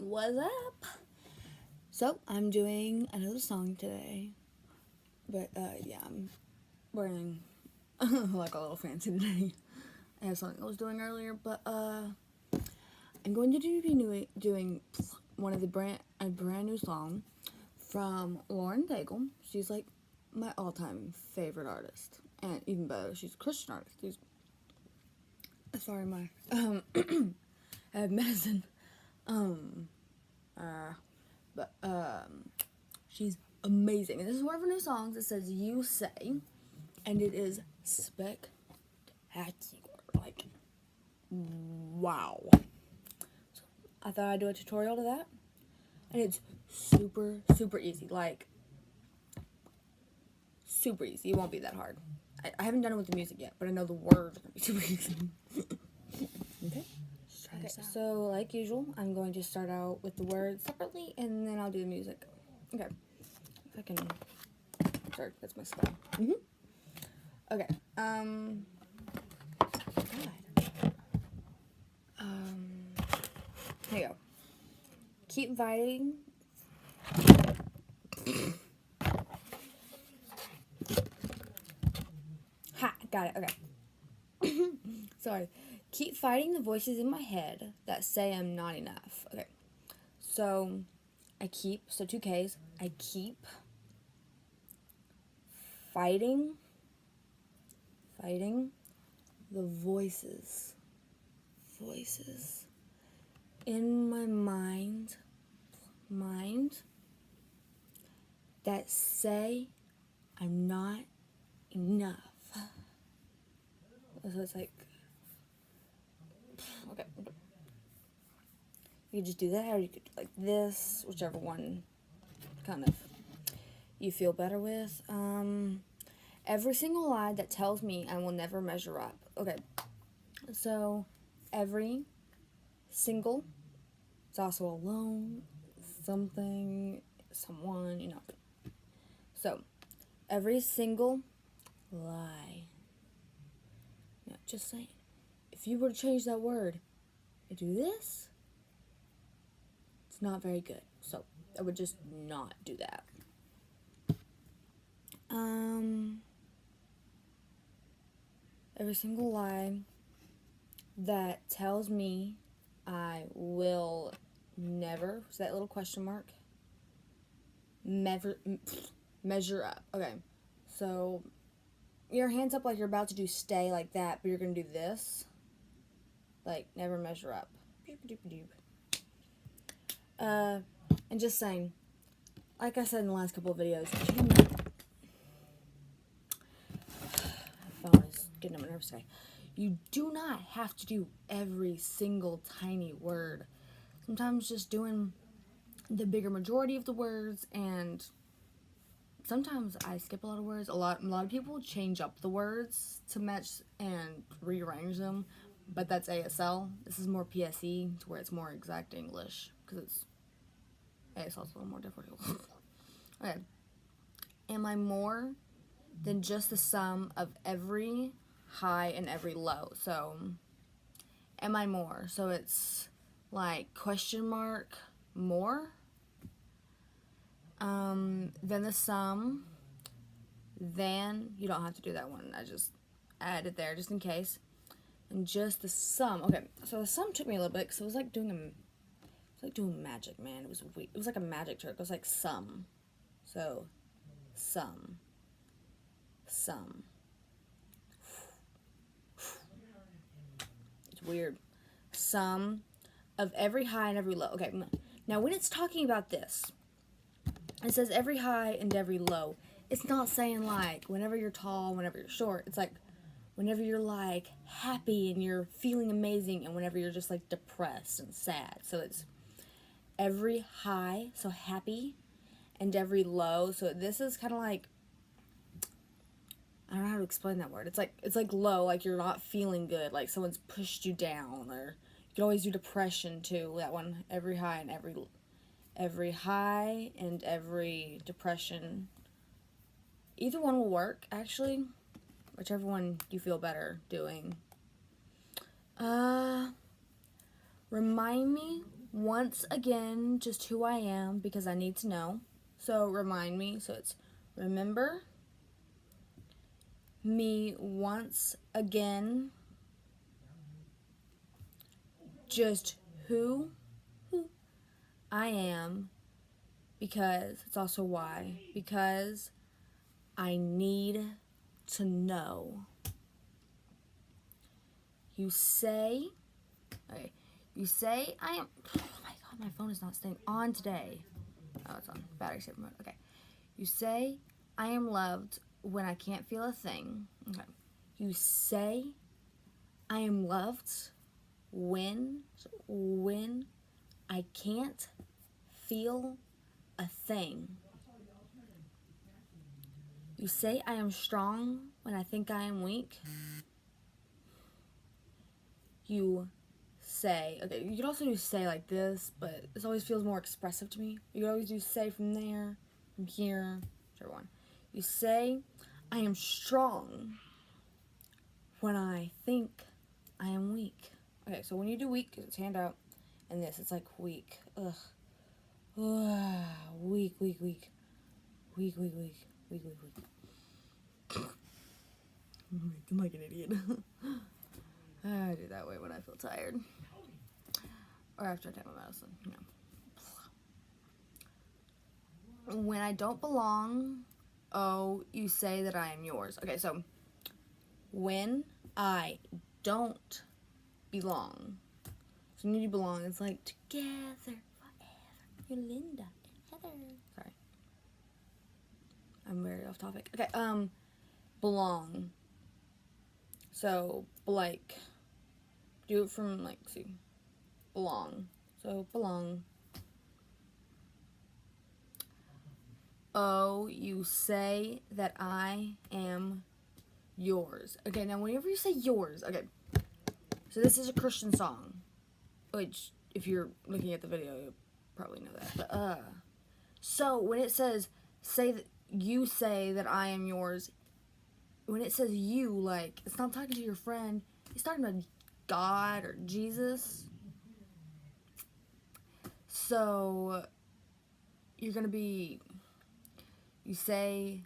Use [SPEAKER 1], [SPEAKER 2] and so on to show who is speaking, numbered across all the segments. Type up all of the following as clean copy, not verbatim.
[SPEAKER 1] What's up? So, I'm doing another song today. But, yeah, I'm wearing, like, a little fancy today. I have something I was doing earlier, but, I'm going to be doing one of a brand new song from Lauren Daigle. She's, like, my all-time favorite artist. And even better, she's a Christian artist. Sorry, my, I have medicine. She's amazing. And this is one of her new songs. It says You Say, and it is spectacular. Like, wow. So I thought I'd do a tutorial to that. And it's super, super easy. Like, super easy. It won't be that hard. I haven't done it with the music yet, but I know the words are going to be super easy. Okay. Okay, so like usual, I'm going to start out with the words separately, and then I'll do the music. Okay, if I can. Sorry, that's my spell. Okay. Here you go. Keep fighting. Ha! Got it. Okay. Sorry. Keep fighting the voices in my head that say I'm not enough. Okay. So, so 2 Ks. I keep fighting the voices in my mind that say I'm not enough. So it's like, okay. You could just do that, or you could do like this, whichever one kind of you feel better with. Every single lie that tells me I will never measure up. Okay, so every single, it's also alone, something, someone, you know. So, every single lie. Now, just saying, if you were to change that word and do this, it's not very good. So, I would just not do that. Every single lie that tells me I will never, is that little question mark? Measure up. Okay, so your hands up like you're about to do stay like that, but you're going to do this. Like, never measure up. And just saying, like I said in the last couple of videos, my phone is getting on my nerves today. You do not have to do every single tiny word. Sometimes just doing the bigger majority of the words, and sometimes I skip a lot of words. A lot of people change up the words to match and rearrange them, but that's ASL. This is more PSE, to where it's more exact English, because ASL is a little more difficult. Okay. Am I more than just the sum of every high and every low? So, am I more? So it's like question mark more. Then the sum. Then, you don't have to do that one. I just added there just in case. And just the sum. Okay, so the sum took me a little bit because it was like doing magic, man. It was weird. It was like a magic trick. It was like sum. So, sum. It's weird. Sum of every high and every low. Okay, now when it's talking about this, it says every high and every low. It's not saying like whenever you're tall, whenever you're short. It's like whenever you're like happy and you're feeling amazing, and whenever you're just like depressed and sad. So it's every high, so happy, and every low. So this is kind of like, I don't know how to explain that word. It's like low, like you're not feeling good, like someone's pushed you down. Or you can always do depression too. That one, every high and every depression. Either one will work, actually. Whichever one you feel better doing. Remind me once again just who I am because I need to know. So remind me. So it's remember me once again just who I am because it's also why. Because I need to know. You say I am. Oh my god, my phone is not staying on today. Oh, it's on battery saver mode. Okay. You say I am loved when I can't feel a thing. Okay. You say I am loved when I can't feel a thing. You say I am strong when I think I am weak. You say, okay, you could also do say like this, but this always feels more expressive to me. You could always do say from there, from here, whichever one. You say I am strong when I think I am weak. Okay, so when you do weak, it's hand out, and this, it's like weak. Ugh. Ugh. Weak, weak, weak. Weak, weak, weak. Weak, weak, weak. I'm like an idiot. I do that way when I feel tired. Or after I take my medicine, you know. When I don't belong, oh, you say that I am yours. Okay, so when I don't belong. So when you belong, it's like together forever. You're Linda and Heather. Sorry. I'm very off topic. Okay, belong. So, like, do it from, like, see, belong. So, belong. Oh, you say that I am yours. Okay, now whenever you say yours, okay, so this is a Christian song, which, if you're looking at the video, you'll probably know that, but, so when it says, you say that I am yours, when it says you, like, it's not talking to your friend, it's talking about God or Jesus. So you're gonna be, you say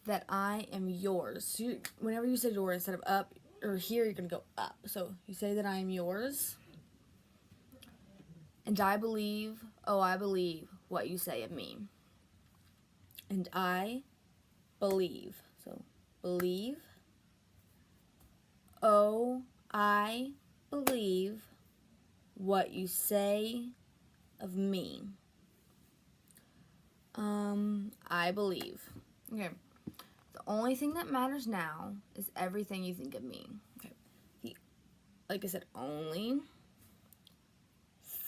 [SPEAKER 1] that I am yours. So whenever you say yours, instead of up or here, you're gonna go up. So you say that I am yours, and I believe what you say of me. And I believe. So believe. Oh, I believe what you say of me. I believe. Okay. The only thing that matters now is everything you think of me. Okay. Like I said, only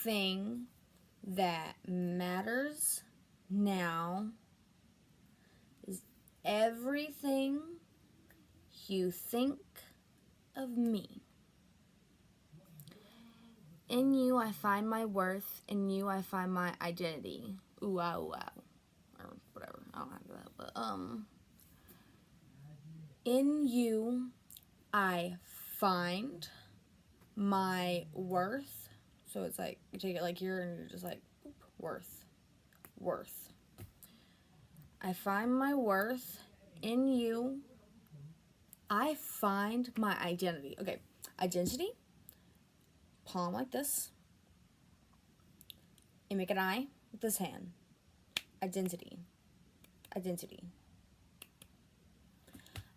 [SPEAKER 1] thing that matters now is everything you think of me. In you I find my worth. In you I find my identity. Ooh, wow, wow. Or whatever. I don't have that. But, in you I find my worth. So it's like, you take it like here and you're just like, worth. I find my worth. In you I find my identity. Okay, identity. Palm like this. And make an eye with this hand. Identity.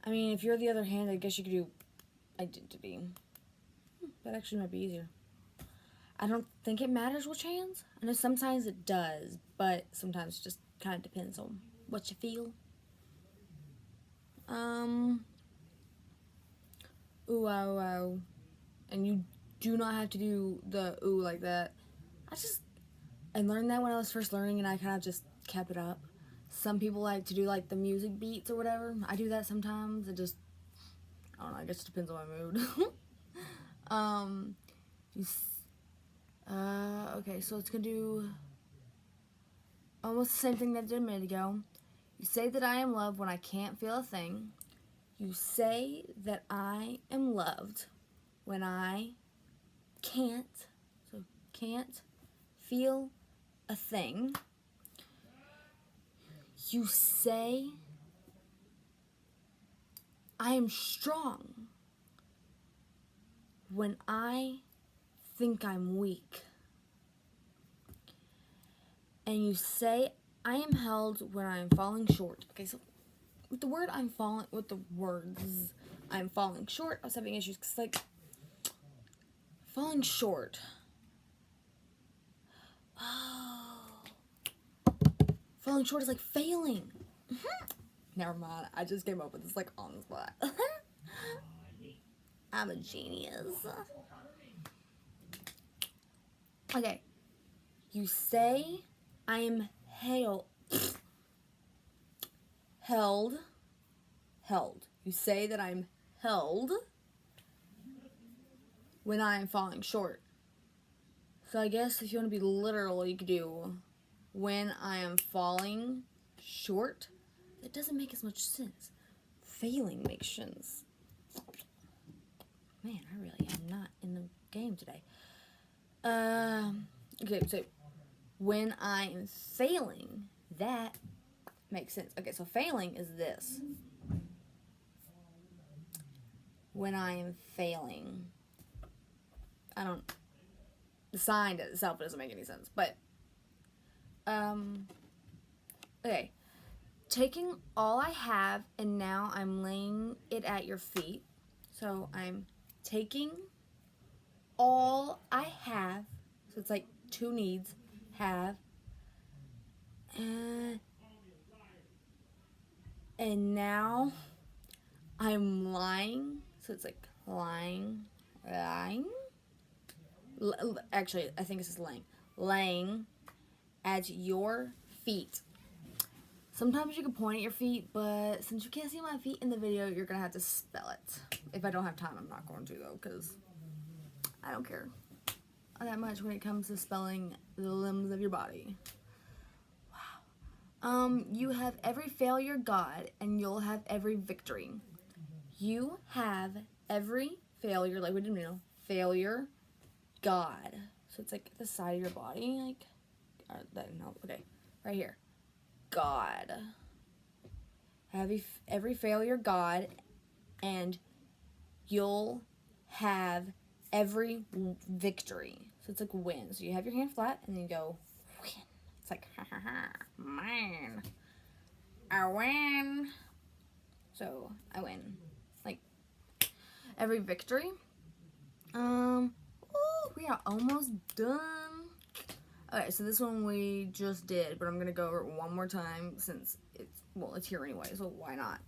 [SPEAKER 1] I mean, if you're the other hand, I guess you could do identity. That actually might be easier. I don't think it matters which hands. I know sometimes it does, but sometimes it just kind of depends on what you feel. Ooh, wow, wow. And you do not have to do the ooh like that. I learned that when I was first learning, and I kind of just kept it up. Some people like to do like the music beats or whatever. I do that sometimes. It just, I don't know, I guess it depends on my mood. Okay, so it's gonna do almost the same thing that I did a minute ago. You say that I am loved when I can't feel a thing. You say that I am loved when I can't, so can't feel a thing. You say, I am strong when I think I'm weak. And you say, I am held when I am falling short. Okay, so with the words I'm falling short, I was having issues because, like, falling short. Oh. Falling short is like failing. Never mind, I just came up with this, like, on the spot. I'm a genius. Okay. You say, I am held. You say that I'm held when I am falling short. So I guess if you want to be literal, you could do when I am falling short. That doesn't make as much sense. Failing makes sense. Man, I really am not in the game today. Okay, so when I am failing, that makes sense. Okay, so failing is this. When I am failing. The sign itself doesn't make any sense, but, okay. Taking all I have and now I'm laying it at your feet. So I'm taking all I have. So it's like two needs. Have. And now I'm lying. So it's like lying. Actually, I think it's just laying. Laying at your feet. Sometimes you can point at your feet, but since you can't see my feet in the video, you're going to have to spell it. If I don't have time, I'm not going to, though, because I don't care that much when it comes to spelling the limbs of your body. Wow. You have every failure, God, and you'll have every victory. You have every failure, like we didn't know, failure, God. So it's like the side of your body, like, no, okay, right here. God. Have every failure, God, and you'll have every victory. So it's like win. So you have your hand flat, and then you go win. It's like, ha ha ha, man, I win. So I win. Like every victory. Ooh, we are almost done. Okay, so this one we just did, but I'm gonna go over it one more time since it's here anyway, so why not?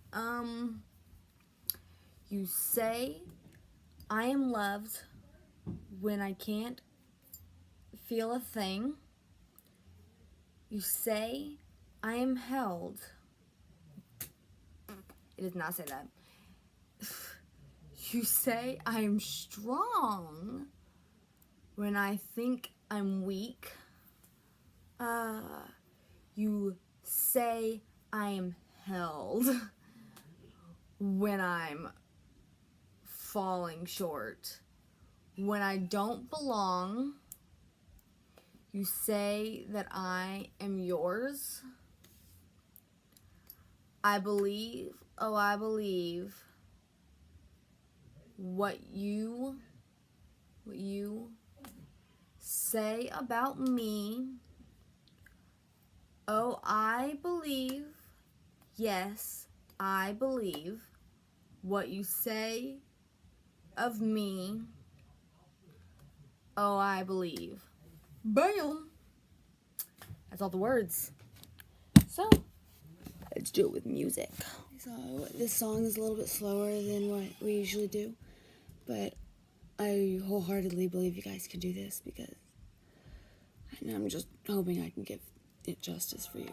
[SPEAKER 1] You say, I am loved when I can't feel a thing. You say, I am held. It does not say that. You say, I am strong when I think I'm weak. You say I am held when I'm falling short. When I don't belong, you say that I am yours. I believe, oh, I believe what you say about me. Oh, I believe, yes, I believe what you say of me. Oh, I believe. Bam! That's all the words. So, let's do it with music. So, this song is a little bit slower than what we usually do, but I wholeheartedly believe you guys can do this because I'm just hoping I can give it justice for you.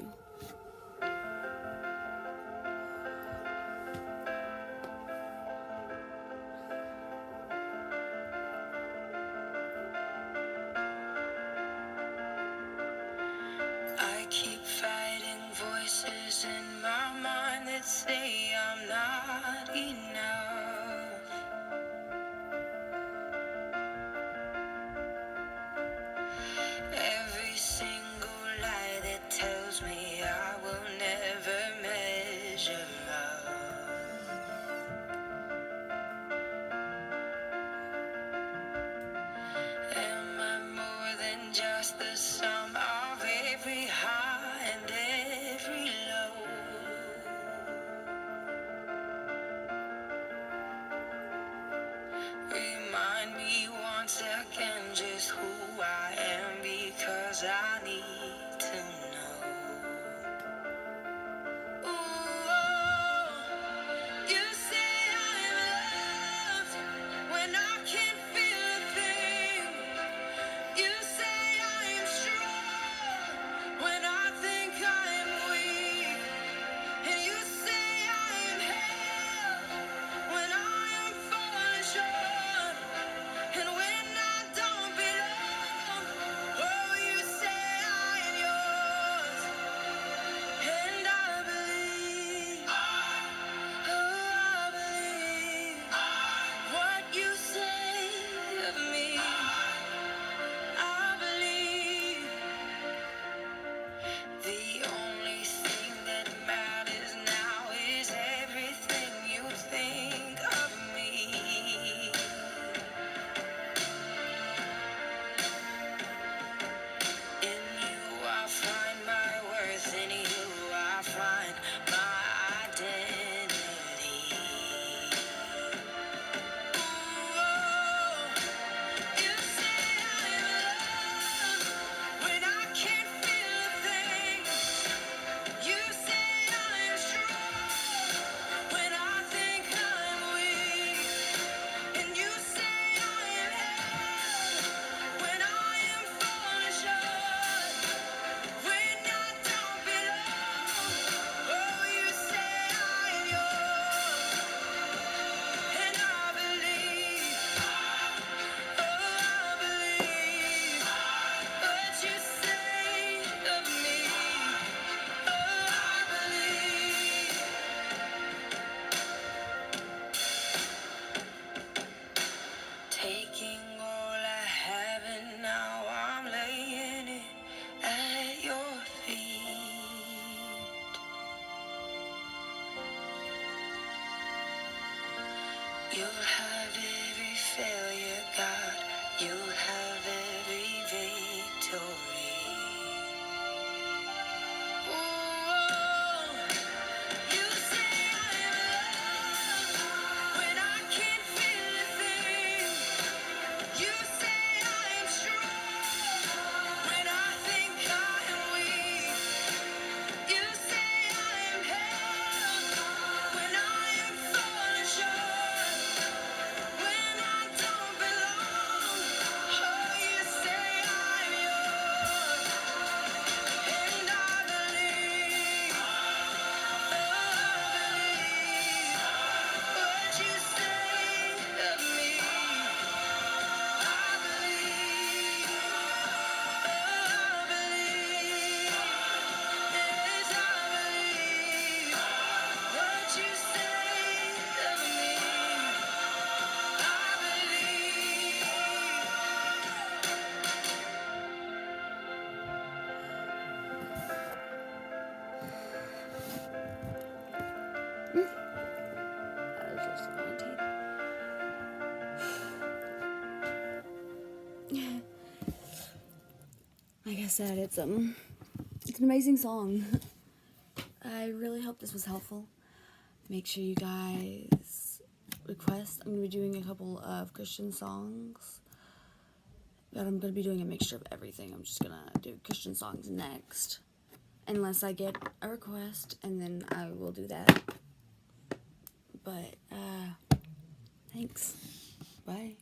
[SPEAKER 2] I keep fighting voices in my mind that say I'm not enough.
[SPEAKER 3] said, it's an amazing song.
[SPEAKER 1] I really hope this was helpful. Make sure you guys request. I'm going to be doing a couple of Christian songs, but I'm going to be doing a mixture of everything. I'm just going to do Christian songs next, unless I get a request, and then I will do that. But, thanks. Bye.